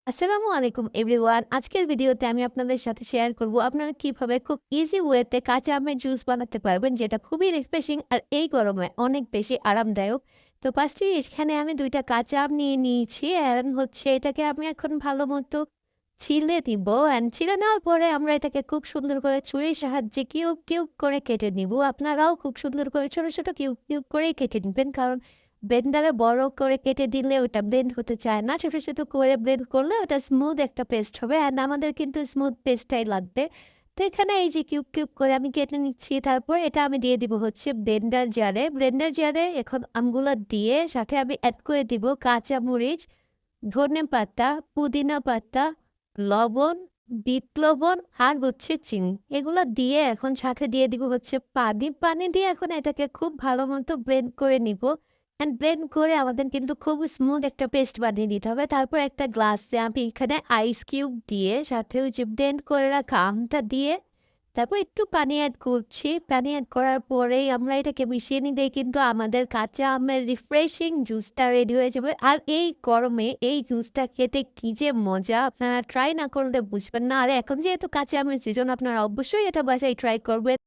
আসসালামু আলাইকুম এভরিওয়ান। আজকের ভিডিওতে আমি আপনাদের সাথে শেয়ার করব আপনারা কিভাবে খুব ইজি ওয়েতে কাঁচা আমের জুস বানাতে পারবেন যেটা খুবই রিফ্রেশিং আর এই গরমে অনেক বেশি আরামদায়ক। তো ফার্স্টে এখানে আমি ২ টা কাঁচা আম নিয়ে নিয়েছি অ্যান্ড এটাকে আমি এখন ভালোমতো ছিলে দিব অ্যান্ড ছিলে নেওয়ার পরে আমরা এটাকে খুব সুন্দর করে ছুরির সাহায্যে কিউব, কিউব করে কেটে নিব। আপনারাও খুব সুন্দর করে ছোট, ছোট কিউব, কিউব করেই কেটে নিবেন। কারণ ব্লেন্ডারে বড় করে কেটে দিলে ওটা ব্লেন্ড হতে চায় না। ছোট, ছোট করে ব্লেন্ড করলে ওটা স্মুথ একটা পেস্ট হবে। অ্যান্ড আমাদের কিন্তু স্মুথ পেস্টটাই লাগবে। তো এখানে এই যে কিউব, কিউব করে আমি কেটে নিচ্ছি। তারপর এটা আমি দিয়ে দিব ব্লেন্ডার জারে। ব্লেন্ডার জারে এখন আমগুলা দিয়ে সাথে আমি এড করে দিব কাঁচামরিচ, ধনেপাতা, পুদিনা পাতা, লবণ, বিট লবণ আর চিনি। এগুলা দিয়ে এখন সাথে দিয়ে দিব পানি। পানি দিয়ে এখন এটাকে খুব ভালো মতো ব্লেন্ড করে নিব। অ্যান্ড ব্লেন্ড করে আমাদের কিন্তু খুব স্মুথ একটা পেস্ট বানিয়ে নিতে হবে। তারপর একটা গ্লাসে আমি এখানে আইস কিউব দিয়ে সাথে ওই যে ব্লেন্ড করে রাখা আমটা দিয়ে তারপর একটু পানি এড করছি। পানি এড করার পরেই আমরা এটাকে মিশিয়ে নিলেই কিন্তু আমাদের কাঁচা আমের রিফ্রেশিং জুসটা রেডি হয়ে যাবে। আর এই গরমে এই জুসটা খেতে কি যে মজা! আপনারা ট্রাই না করলে বুঝবেন না। আর এখন যেহেতু কাঁচা আমের সিজন আপনারা অবশ্যই এটা বাসায় ট্রাই করবেন।